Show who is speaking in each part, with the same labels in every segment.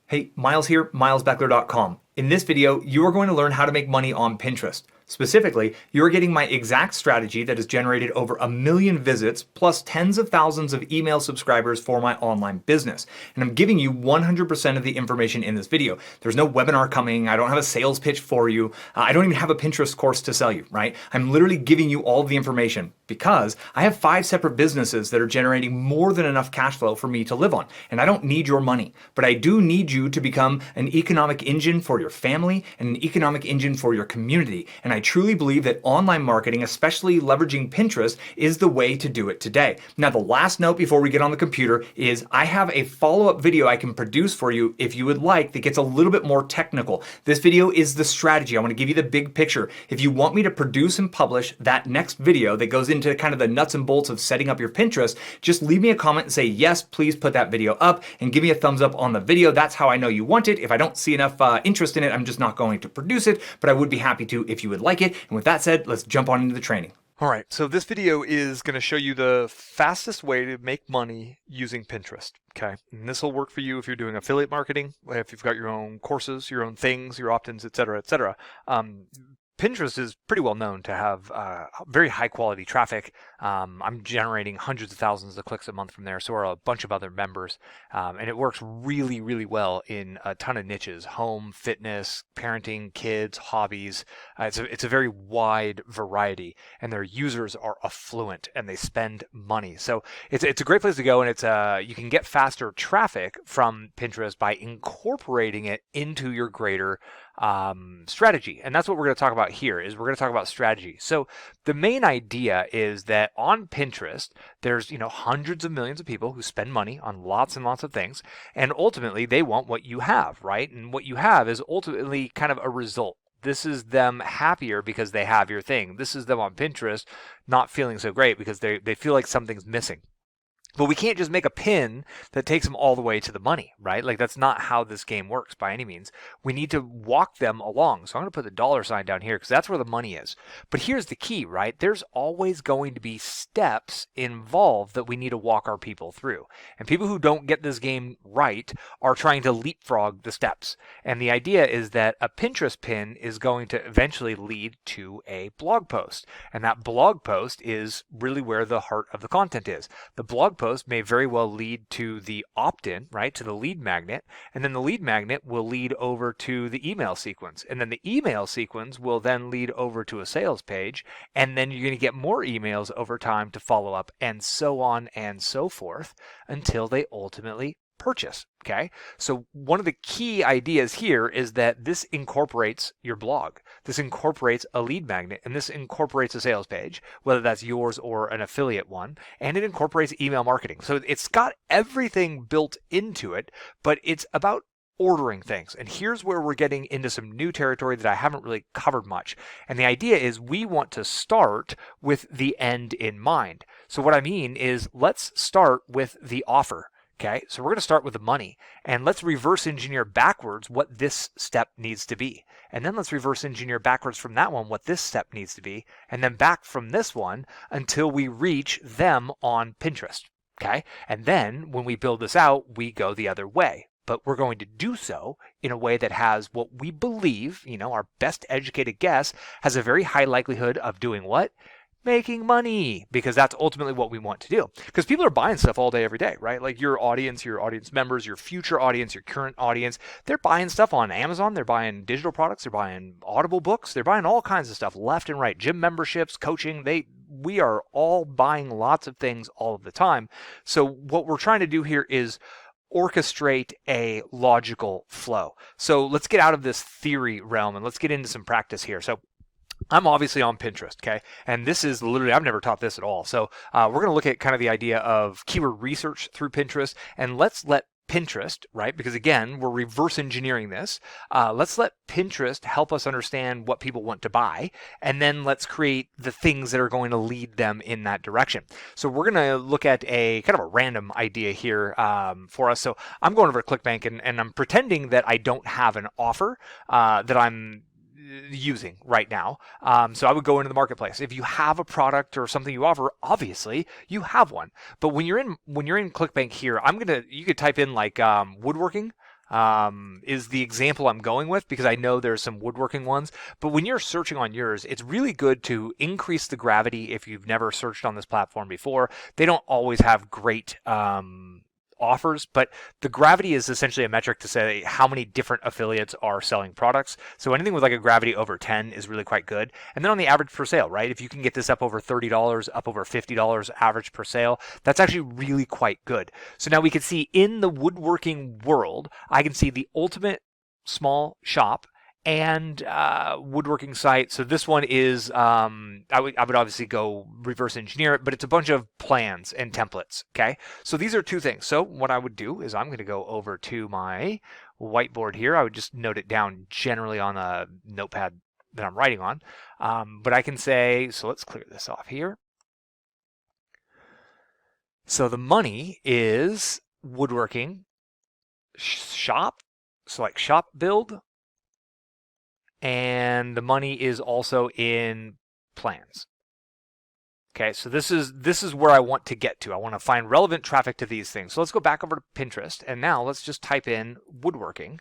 Speaker 1: Hey, Miles here, milesbeckler.com. In this video, you are going to learn how to make money on Pinterest. Specifically, you're getting my exact strategy that has generated over 1 million visits plus tens of thousands of email subscribers for my online business. And I'm giving you 100% of the information in this video. There's no webinar coming. I don't have a sales pitch for you. I don't even have a Pinterest course to sell you, right? I'm literally giving you all of the information because I have 5 separate businesses that are generating more than enough cash flow for me to live on. And I don't need your money, but I do need you to become an economic engine for your family and an economic engine for your community. And I truly believe that online marketing, especially leveraging Pinterest, is the way to do it today. Now, the last note before we get on the computer is I have a follow-up video I can produce for you if you would like that gets a little bit more technical. This video is the strategy. I want to give you the big picture. If you want me to produce and publish that next video that goes into kind of the nuts and bolts of setting up your Pinterest, just leave me a comment and say, yes, please put that video up and give me a thumbs up on the video. That's how I know you want it. If I don't see enough interest in it, I'm just not going to produce it, but I would be happy to if you would like it. And with that said, let's jump on into the training.
Speaker 2: All right, so this video is going to show you the fastest way to make money using Pinterest, okay? And this will work for you if you're doing affiliate marketing, if you've got your own courses, your own things, your opt-ins, et cetera, et cetera. Pinterest is pretty well known to have very high quality traffic. I'm generating hundreds of thousands of clicks a month from there, so are a bunch of other members. And it works really, really well in a ton of niches: home, fitness, parenting, kids, hobbies. It's a very wide variety, and their users are affluent and they spend money. So it's a great place to go, and you can get faster traffic from Pinterest by incorporating it into your greater strategy. And that's what we're going to talk about here. We're going to talk about strategy. So the main idea is that on Pinterest, there's hundreds of millions of people who spend money on lots and lots of things, and ultimately they want what you have, right? And what you have is ultimately kind of a result. This is them happier because they have your thing. This is them on Pinterest not feeling so great because they feel like something's missing. But we can't just make a pin that takes them all the way to the money, right? Like, that's not how this game works by any means. We need to walk them along. So I'm going to put the dollar sign down here because that's where the money is. But here's the key, right? There's always going to be steps involved that we need to walk our people through. And people who don't get this game right are trying to leapfrog the steps. And the idea is that a Pinterest pin is going to eventually lead to a blog post. And that blog post is really where the heart of the content is. The blog post may very well lead to the opt-in, right, to the lead magnet, and then the lead magnet will lead over to the email sequence, and then the email sequence will then lead over to a sales page, and then you're going to get more emails over time to follow up, and so on and so forth until they ultimately purchase. Okay, so one of the key ideas here is that this incorporates your blog, this incorporates a lead magnet, and this incorporates a sales page, whether that's yours or an affiliate one, and it incorporates email marketing. So it's got everything built into it, but it's about ordering things. And here's where we're getting into some new territory that I haven't really covered much. And the idea is we want to start with the end in mind. So what I mean is, let's start with the offer. Okay, so we're going to start with the money, and let's reverse engineer backwards what this step needs to be. And then let's reverse engineer backwards from that one what this step needs to be, and then back from this one until we reach them on Pinterest. Okay, and then when we build this out, we go the other way. But we're going to do so in a way that has what we believe, our best educated guess, has a very high likelihood of doing what? Making money, because that's ultimately what we want to do. Because people are buying stuff all day, every day, right? Like your audience members, your future audience, your current audience, they're buying stuff on Amazon. They're buying digital products. They're buying Audible books. They're buying all kinds of stuff left and right. Gym memberships, coaching. We are all buying lots of things all of the time. So what we're trying to do here is orchestrate a logical flow. So let's get out of this theory realm and let's get into some practice here. So I'm obviously on Pinterest, okay? And this is literally, I've never taught this at all. So we're going to look at kind of the idea of keyword research through Pinterest, and let's let Pinterest, right? Because again, we're reverse engineering this. Let's let Pinterest help us understand what people want to buy, and then let's create the things that are going to lead them in that direction. So we're going to look at a kind of a random idea here for us. So I'm going over to ClickBank, and I'm pretending that I don't have an offer that I'm using right now. So I would go into the marketplace. If you have a product or something you offer, obviously you have one. But when you're in ClickBank here, you could type in like woodworking. is the example I'm going with, because I know there's some woodworking ones. But when you're searching on yours, it's really good to increase the gravity if you've never searched on this platform before. They don't always have great offers, but the gravity is essentially a metric to say how many different affiliates are selling products. So anything with like a gravity over 10 is really quite good. And then on the average per sale, right? If you can get this up over $30, up over $50 average per sale, that's actually really quite good. So now we can see in the woodworking world, I can see the ultimate small shop and woodworking site. So this one is, I would obviously go reverse engineer it, but it's a bunch of plans and templates, okay? So these are two things. So what I would do is I'm going to go over to my whiteboard here. I would just note it down generally on a notepad that I'm writing on. But I can say, so let's clear this off here. So the money is woodworking shop, select shop build, and the money is also in plans. Okay, so this is where I want to get to. I want to find relevant traffic to these things. So let's go back over to Pinterest, and now let's just type in woodworking.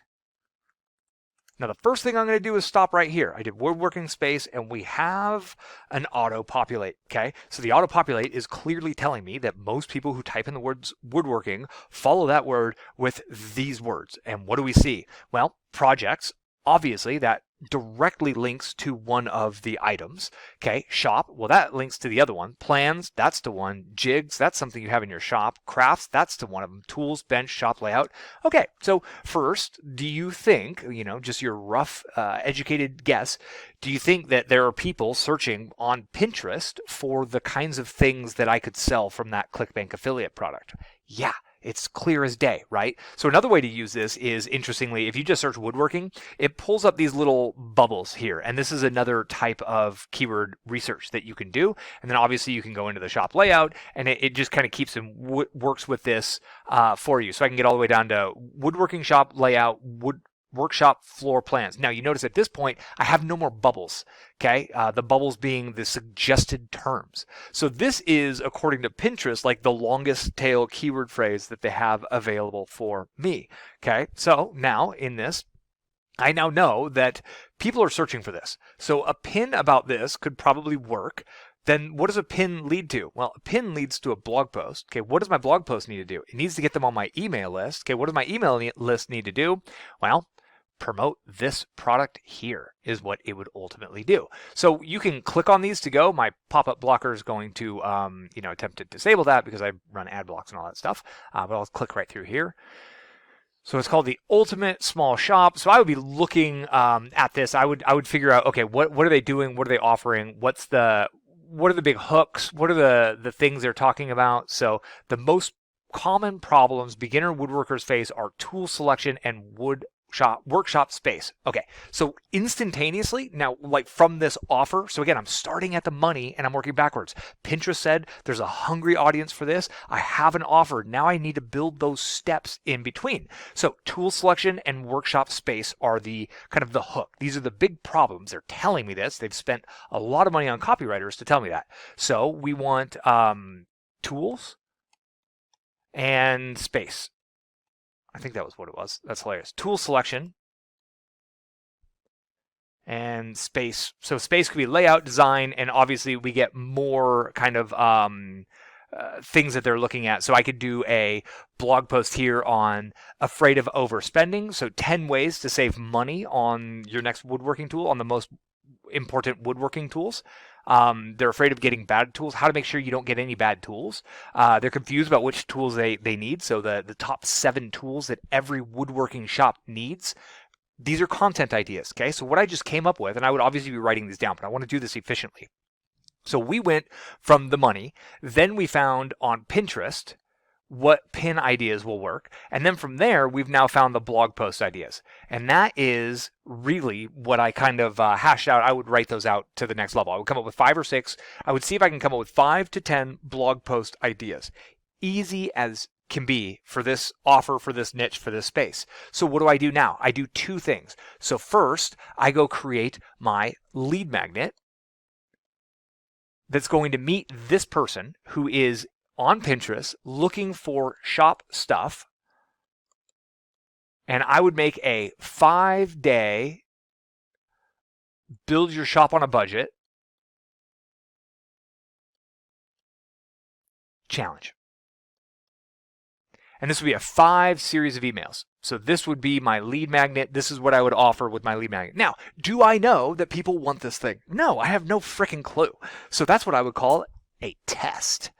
Speaker 2: Now the first thing I'm going to do is stop right here. I did woodworking space, and we have an auto-populate, okay? So the auto-populate is clearly telling me that most people who type in the words woodworking follow that word with these words. And what do we see? Well, projects, obviously that directly links to one of the items. Okay, shop, well that links to the other one. Plans, that's to one. Jigs, that's something you have in your shop. Crafts, that's to one of them. Tools, bench, shop layout. Okay, so first, do you think, just your rough educated guess, do you think that there are people searching on Pinterest for the kinds of things that I could sell from that ClickBank affiliate product? Yeah. It's clear as day, right? So another way to use this is, interestingly, if you just search woodworking, it pulls up these little bubbles here. And this is another type of keyword research that you can do. And then obviously you can go into the shop layout, and it just kind of keeps and works with this for you. So I can get all the way down to woodworking shop layout, workshop floor plans. Now you notice at this point, I have no more bubbles, okay? The bubbles being the suggested terms. So this is, according to Pinterest, like the longest tail keyword phrase that they have available for me, okay? So now in this, I now know that people are searching for this. So a pin about this could probably work. Then what does a pin lead to? Well, a pin leads to a blog post. Okay, what does my blog post need to do? It needs to get them on my email list. Okay, what does my email list need to do? Well, promote this product here is what it would ultimately do. So you can click on these to go. My pop-up blocker is going to, attempt to disable that because I run ad blocks and all that stuff. But I'll click right through here. So it's called the Ultimate Small Shop. So I would be looking at this. I would figure out, okay, what are they doing? What are they offering? What are the big hooks? What are the things they're talking about? So the most common problems beginner woodworkers face are tool selection and workshop space. Okay, so instantaneously, now like from this offer, so again, I'm starting at the money and I'm working backwards. Pinterest said there's a hungry audience for this. I have an offer. Now I need to build those steps in between. So tool selection and workshop space are the kind of the hook. These are the big problems. They're telling me this. They've spent a lot of money on copywriters to tell me that. So we want tools and space. I think that was what it was. That's hilarious. Tool selection and space. So space could be layout, design, and obviously we get more kind of things that they're looking at. So I could do a blog post here on afraid of overspending. So 10 ways to save money on your next woodworking tool, on the most important woodworking tools. They're afraid of getting bad tools, how to make sure you don't get any bad tools. They're confused about which tools they need. So the top 7 tools that every woodworking shop needs. These are content ideas, okay? So what I just came up with, and I would obviously be writing these down, but I want to do this efficiently. So we went from the money, then we found on Pinterest what pin ideas will work. And then from there, we've now found the blog post ideas. And that is really what I kind of hashed out. I would write those out to the next level. I would come up with 5 or 6. I would see if I can come up with 5 to 10 blog post ideas. Easy as can be for this offer, for this niche, for this space. So what do I do now? I do 2 things. So first, I go create my lead magnet that's going to meet this person who is on Pinterest looking for shop stuff. and I would make a 5-day build your shop on a budget challenge. And this would be a 5 series of emails. So this would be my lead magnet. This is what I would offer with my lead magnet. Now, do I know that people want this thing? No, I have no freaking clue. So that's what I would call a test.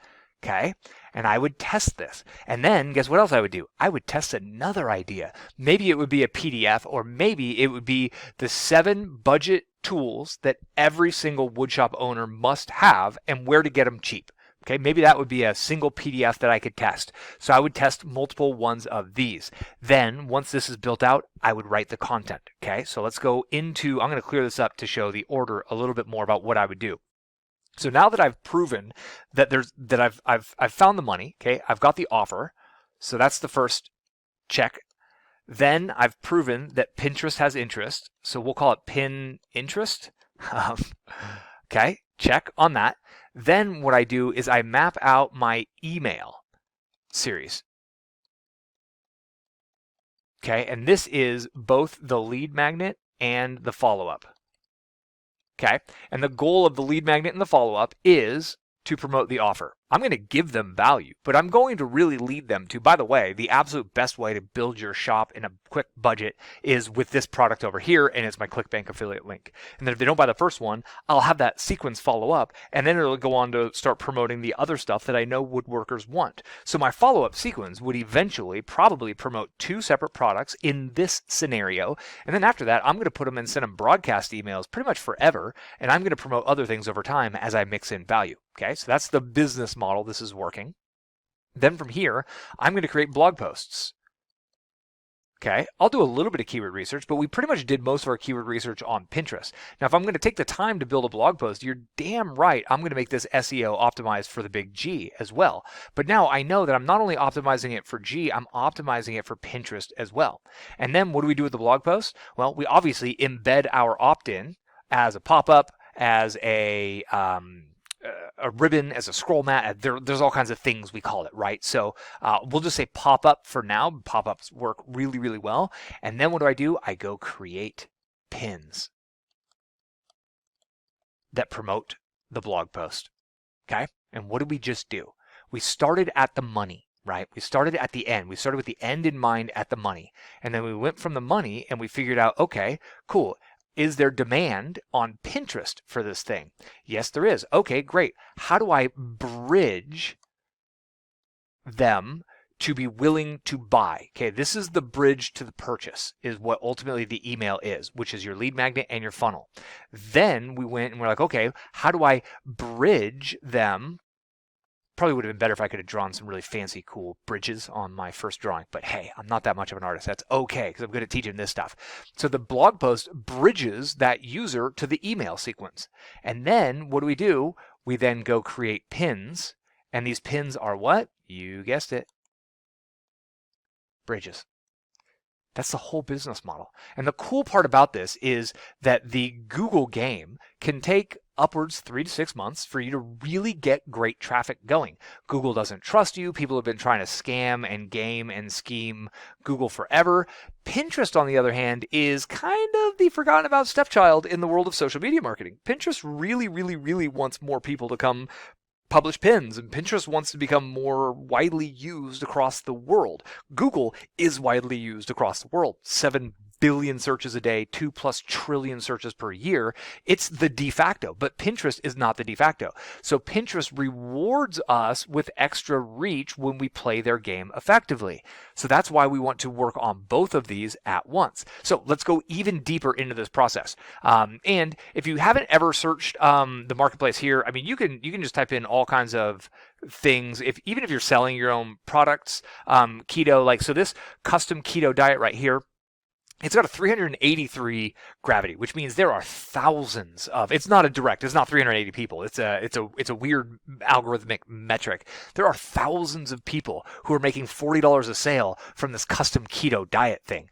Speaker 2: Okay? And I would test this. And then guess what else I would do? I would test another idea. Maybe it would be a PDF, or maybe it would be the 7 budget tools that every single woodshop owner must have and where to get them cheap. Okay, maybe that would be a single PDF that I could test. So I would test multiple ones of these. Then once this is built out, I would write the content. Okay, so let's go into, I'm going to clear this up to show the order a little bit more about what I would do. So now that I've proven that I've found the money, okay, I've got the offer. So that's the first check. Then I've proven that Pinterest has interest. So we'll call it pin interest. Okay, check on that. Then what I do is I map out my email series. Okay, and this is both the lead magnet and the follow-up. Okay, and the goal of the lead magnet and the follow-up is to promote the offer. I'm going to give them value, but I'm going to really lead them to, by the way, the absolute best way to build your shop in a quick budget is with this product over here, and it's my ClickBank affiliate link. And then if they don't buy the first one, I'll have that sequence follow up, and then it'll go on to start promoting the other stuff that I know woodworkers want. So my follow-up sequence would eventually probably promote 2 separate products in this scenario, and then after that, I'm going to put them and send them broadcast emails pretty much forever, and I'm going to promote other things over time as I mix in value. Okay, so that's the business model. This is working. Then from here, I'm going to create blog posts. Okay, I'll do a little bit of keyword research, but we pretty much did most of our keyword research on Pinterest. Now, if I'm going to take the time to build a blog post, you're damn right I'm going to make this SEO optimized for the big G as well. But now I know that I'm not only optimizing it for G, I'm optimizing it for Pinterest as well. And then what do we do with the blog post? Well, we obviously embed our opt-in as a pop-up, as a ribbon, as a scroll mat. There's all kinds of things we call it, right? So we'll just say pop-up for now. Pop-ups work really, really well. And then what do? I go create pins that promote the blog post. Okay? And what did we just do? We started at the money, right? We started at the end. We started with the end in mind at the money. And then we went from the money and we figured out, okay, cool. Is there demand on Pinterest for this thing? Yes, there is. Okay, great. How do I bridge them to be willing to buy? Okay, this is the bridge to the purchase, is what ultimately the email is, which is your lead magnet and your funnel. Then we went and we're like, okay, how do I bridge them? Probably would have been better if I could have drawn some really fancy, cool bridges on my first drawing. But hey, I'm not that much of an artist. That's okay, because I'm good at teaching this stuff. So the blog post bridges that user to the email sequence. And then what do? We then go create pins. And these pins are what? You guessed it. Bridges. That's the whole business model. And the cool part about this is that the Google game can take upwards 3 to 6 months for you to really get great traffic going. Google doesn't trust you. People have been trying to scam and game and scheme Google forever. Pinterest, on the other hand, is kind of the forgotten about stepchild in the world of social media marketing. Pinterest really, really, really wants more people to come publish pins, and Pinterest wants to become more widely used across the world. Google is widely used across the world. 7 billion searches a day, 2+ trillion searches per year. It's the de facto, but Pinterest is not the de facto. So Pinterest rewards us with extra reach when we play their game effectively. So that's why we want to work on both of these at once. So let's go even deeper into this process. And if you haven't ever searched the marketplace here, I mean, you can just type in all kinds of things. Even if you're selling your own products, keto, like so this custom keto diet right here, it's got a 383 gravity, which means there are thousands of. It's not 380 people. It's a weird algorithmic metric. There are thousands of people who are making $40 a sale from this custom keto diet thing.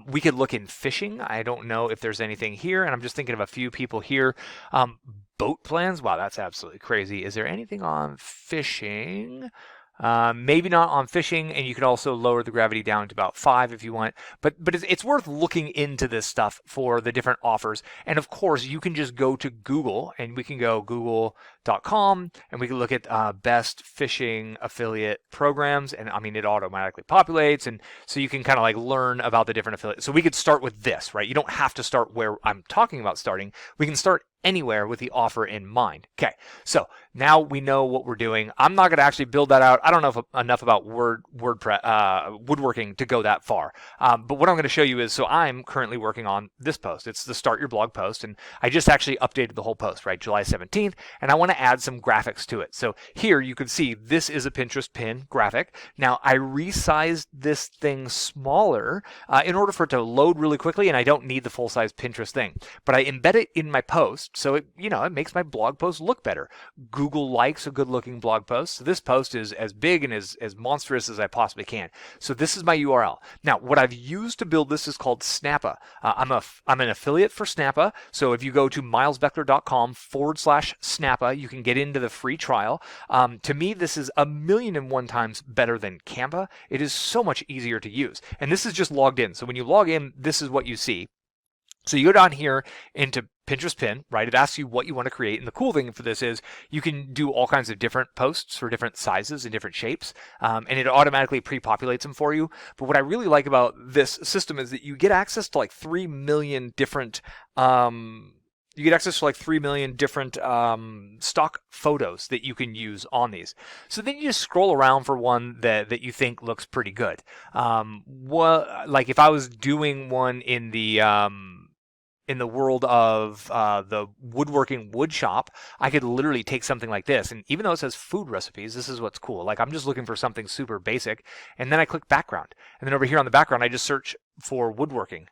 Speaker 2: We could look in fishing. I don't know if there's anything here, and I'm just thinking of a few people here. Boat plans. Wow, that's absolutely crazy. Is there anything on fishing?
Speaker 3: Maybe not on fishing, and you can also lower the gravity down to about 5 if you want. But it's worth looking into this stuff for the different offers. And of course, you can just go to Google, and we can go google.com, and we can look at best fishing affiliate programs. And I mean, it automatically populates, and so you can kind of like learn about the different affiliates. So we could start with this, right? You don't have to start where I'm talking about starting. We can start anywhere with the offer in mind. Okay, so now we know what we're doing. I'm not going to actually build that out. I don't know enough about woodworking to go that far. But what I'm going to show you is, so I'm currently working on this post. It's the Start Your Blog post, and I just actually updated the whole post, right, July 17th, and I want to add some graphics to it. So here you can see this is a Pinterest pin graphic. Now I resized this thing smaller in order for it to load really quickly, and I don't need the full-size Pinterest thing. But I embed it in my post, so it makes my blog post look better. Google likes a good-looking blog post, so this post is as big and as monstrous as I possibly can. So this is my URL. Now, what I've used to build this is called Snappa. I'm an affiliate for Snappa, so if you go to milesbeckler.com/Snappa, you can get into the free trial. To me, this is 1,000,001 times better than Canva. It is so much easier to use. And this is just logged in. So when you log in, this is what you see. So you go down here into Pinterest pin, right? It asks you what you want to create. And the cool thing for this is you can do all kinds of different posts for different sizes and different shapes. And it automatically pre-populates them for you. But what I really like about this system is that you get access to like 3 million different stock photos that you can use on these. So then you just scroll around for one that you think looks pretty good. Like if I was doing one in the world of the woodworking wood shop, I could literally take something like this. And even though it says food recipes, this is what's cool. Like I'm just looking for something super basic. And then I click background. And then over here on the background, I just search for woodworking.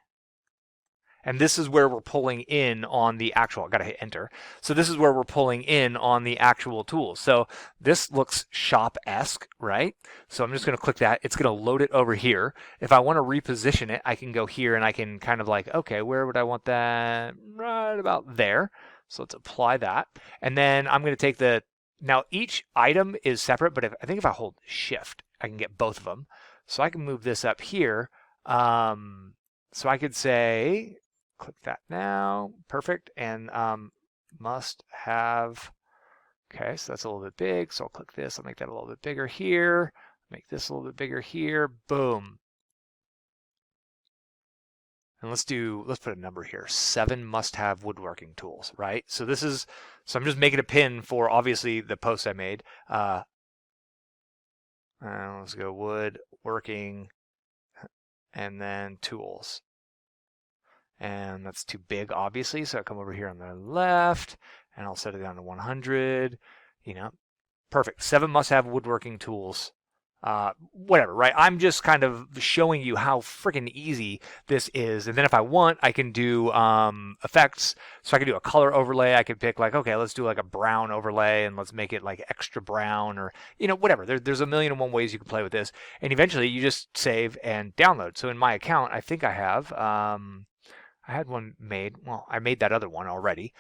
Speaker 3: And this is where we're pulling in on the actual, I gotta hit enter. So this is where we're pulling in on the actual tools. So this looks shop-esque, right? So I'm just gonna click that. It's gonna load it over here. If I wanna reposition it, I can go here and I can kind of like, okay, where would I want that? Right about there. So let's apply that. And then I'm gonna take now each item is separate, but I think if I hold shift, I can get both of them. So I can move this up here. So I could say, click that now, perfect, and must have, okay, so that's a little bit big, so I'll click this, I'll make that a little bit bigger here, make this a little bit bigger here, boom. And let's put a number here, 7 must-have woodworking tools, right? So I'm just making a pin for, obviously, the post I made. Let's go woodworking, and then tools. And that's too big, obviously, so I come over here on the left, and I'll set it down to 100, perfect. 7 must-have woodworking tools, whatever, right? I'm just kind of showing you how freaking easy this is, and then if I want, I can do effects, so I can do a color overlay. I could pick like, okay, let's do like a brown overlay, and let's make it like extra brown, or, whatever. There's 1,000,001 ways you can play with this, and eventually you just save and download. So in my account, I think I have, I had one made. Well, I made that other one already.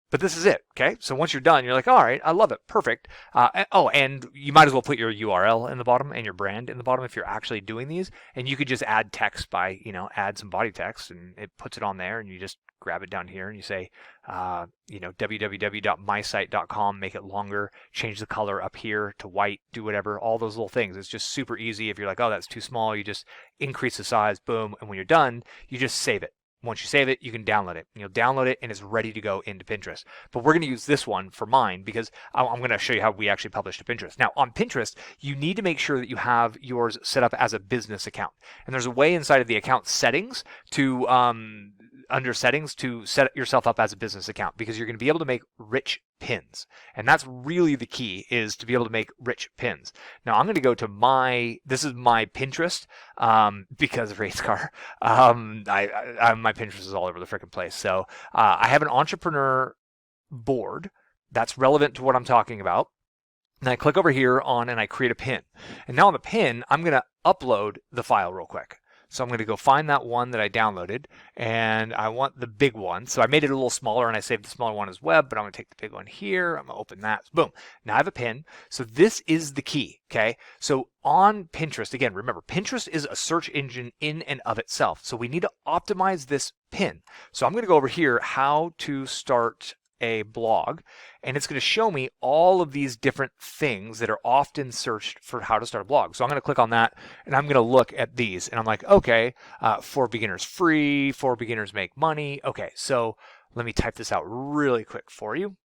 Speaker 3: But this is it, okay? So once you're done, you're like, all right, I love it, perfect. And you might as well put your URL in the bottom and your brand in the bottom if you're actually doing these. And you could just add text by, add some body text, and it puts it on there, and you just grab it down here and you say, www.mysite.com, make it longer, change the color up here to white, do whatever, all those little things. It's just super easy. If you're like, oh, that's too small, you just increase the size, boom, and when you're done, you just save it. Once you save it, you can download it. You'll download it and it's ready to go into Pinterest. But we're going to use this one for mine because I'm going to show you how we actually publish to Pinterest. Now, on Pinterest, you need to make sure that you have yours set up as a business account. And there's a way inside of the account settings to under settings to set yourself up as a business account, because you're going to be able to make rich pins. And that's really the key, is to be able to make rich pins. Now I'm going to go to this is my Pinterest, because of race car. My Pinterest is all over the freaking place. So I have an entrepreneur board that's relevant to what I'm talking about. And I click over here and I create a pin. And now on the pin, I'm going to upload the file real quick. So I'm going to go find that one that I downloaded, and I want the big one. So I made it a little smaller, and I saved the smaller one as web, but I'm going to take the big one here. I'm going to open that. Boom. Now I have a pin. So this is the key, okay? So on Pinterest, again, remember, Pinterest is a search engine in and of itself. So we need to optimize this pin. So I'm going to go over here, how to start a blog, and it's going to show me all of these different things that are often searched for how to start a blog. So I'm going to click on that, and I'm going to look at these, and I'm like, okay, for beginners free, for beginners make money. Okay, so let me type this out really quick for you.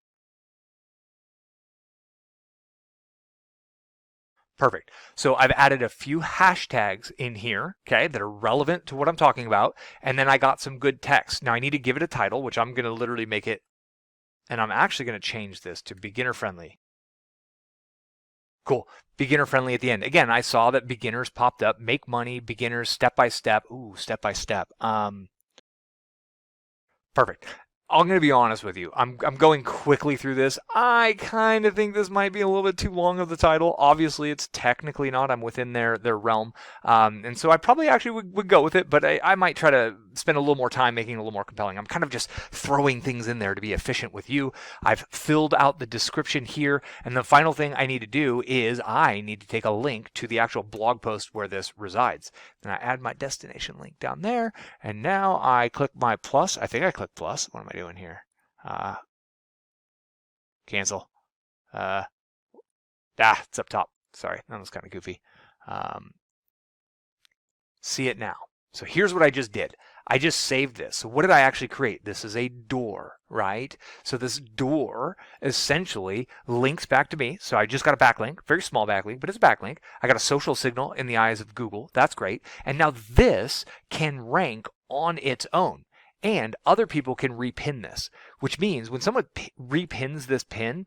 Speaker 3: Perfect. So I've added a few hashtags in here, okay, that are relevant to what I'm talking about, and then I got some good text. Now I need to give it a title, which I'm going to literally make it, and I'm actually going to change this to beginner friendly. Cool. Beginner friendly at the end. Again, I saw that beginners popped up, make money, beginners, step by step. Ooh, step by step. Perfect. I'm going to be honest with you. I'm going quickly through this. I kind of think this might be a little bit too long of the title. Obviously, it's technically not. I'm within their realm. And so I probably actually would go with it, but I might try to spend a little more time making it a little more compelling. I'm kind of just throwing things in there to be efficient with you. I've filled out the description here. And the final thing I need to do is I need to take a link to the actual blog post where this resides. And I add my destination link down there. And now I click my plus. I think I click plus. What am I doing here? Cancel. It's up top. Sorry, that was kind of goofy. See it now. So here's what I just did. I just saved this. So what did I actually create? This is a door, right? So this door essentially links back to me. So I just got a backlink, very small backlink, but it's a backlink. I got a social signal in the eyes of Google. That's great. And now this can rank on its own. And other people can repin this, which means when someone repins this pin,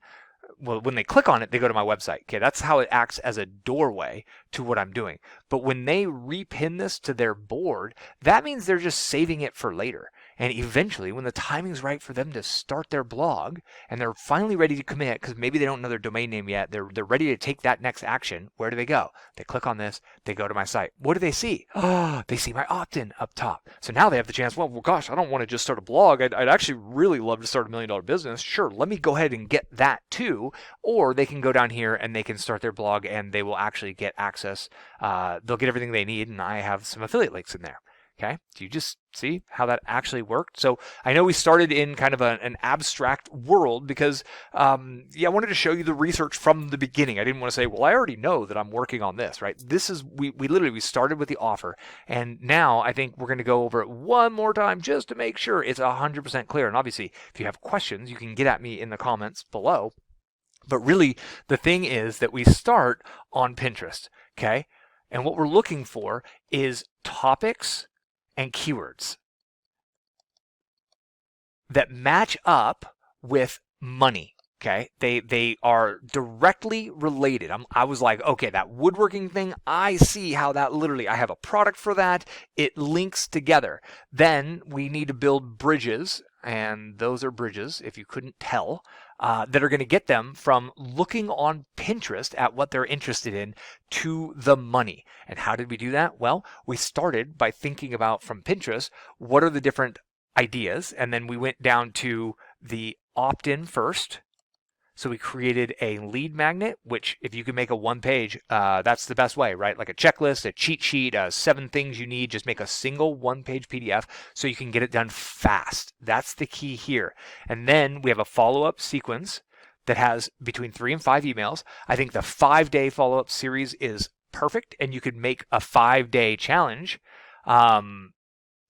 Speaker 3: well, when they click on it, they go to my website. Okay, that's how it acts as a doorway to what I'm doing. But when they repin this to their board, that means they're just saving it for later. And eventually, when the timing's right for them to start their blog, and they're finally ready to commit, because maybe they don't know their domain name yet, they're ready to take that next action, where do they go? They click on this, they go to my site. What do they see? Oh, they see my opt-in up top. So now they have the chance, well gosh, I don't want to just start a blog. I'd actually really love to start $1 million business. Sure, let me go ahead and get that too. Or they can go down here and they can start their blog, and they will actually get access. They'll get everything they need, and I have some affiliate links in there. Okay, do you just see how that actually worked? So I know we started in kind of an abstract world because, I wanted to show you the research from the beginning. I didn't want to say, well, I already know that I'm working on this, right? This is, we literally started with the offer, and now I think we're going to go over it one more time just to make sure it's 100% clear. And obviously, if you have questions, you can get at me in the comments below. But really, the thing is that we start on Pinterest, okay? And what we're looking for is topics and keywords that match up with money. Okay, they are directly related. I was like, okay, that woodworking thing, I see how that literally, I have a product for that. It links together. Then we need to build bridges, and those are bridges, if you couldn't tell, that are going to get them from looking on Pinterest at what they're interested in to the money. And how did we do that? Well, we started by thinking about, from Pinterest, what are the different ideas, and then we went down to the opt-in first. So we created a lead magnet, which if you can make a one page, that's the best way, right? Like a checklist, a cheat sheet, 7 things you need, just make a single one page PDF so you can get it done fast. That's the key here. And then we have a follow-up sequence that has between 3 and 5 emails. I think the 5-day follow-up series is perfect, and you could make a 5-day challenge.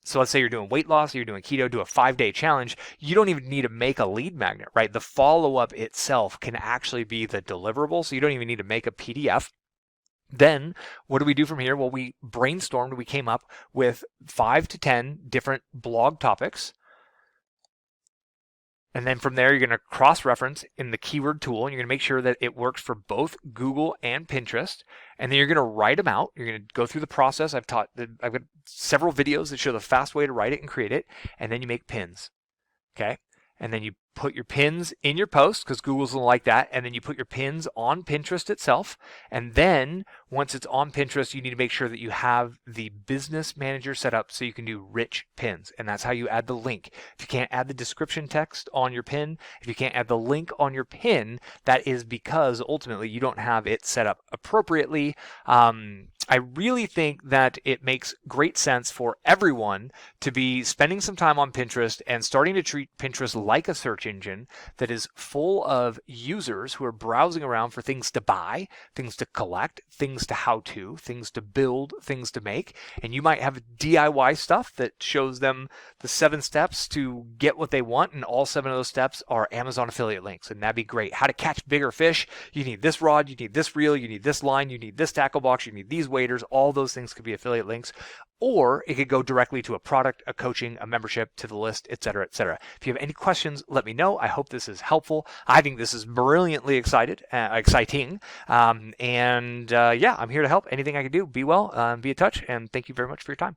Speaker 3: So let's say you're doing weight loss, or you're doing keto, do a 5-day challenge. You don't even need to make a lead magnet, right? The follow-up itself can actually be the deliverable, so you don't even need to make a PDF. Then what do we do from here? Well, we brainstormed, we came up with 5 to 10 different blog topics. And then from there, you're going to cross-reference in the keyword tool, and you're going to make sure that it works for both Google and Pinterest. And then you're going to write them out. You're going to go through the process. I've got several videos that show the fast way to write it and create it. And then you make pins. Okay. And then you put your pins in your post because Google's going to like that. And then you put your pins on Pinterest itself. And then once it's on Pinterest, you need to make sure that you have the business manager set up so you can do rich pins. And that's how you add the link. If you can't add the description text on your pin, if you can't add the link on your pin, that is because ultimately you don't have it set up appropriately. I really think that it makes great sense for everyone to be spending some time on Pinterest and starting to treat Pinterest like a search engine that is full of users who are browsing around for things to buy, things to collect, things to how to, things to build, things to make. And you might have DIY stuff that shows them the 7 steps to get what they want. And all 7 of those steps are Amazon affiliate links. And that'd be great. How to catch bigger fish. You need this rod, you need this reel, you need this line, you need this tackle box, you need these waders. All those things could be affiliate links. Or it could go directly to a product, a coaching, a membership, to the list, etc., etc. If you have any questions, let me know. I hope this is helpful. I think this is brilliantly exciting. Yeah, I'm here to help. Anything I can do, be well, be in touch, and thank you very much for your time.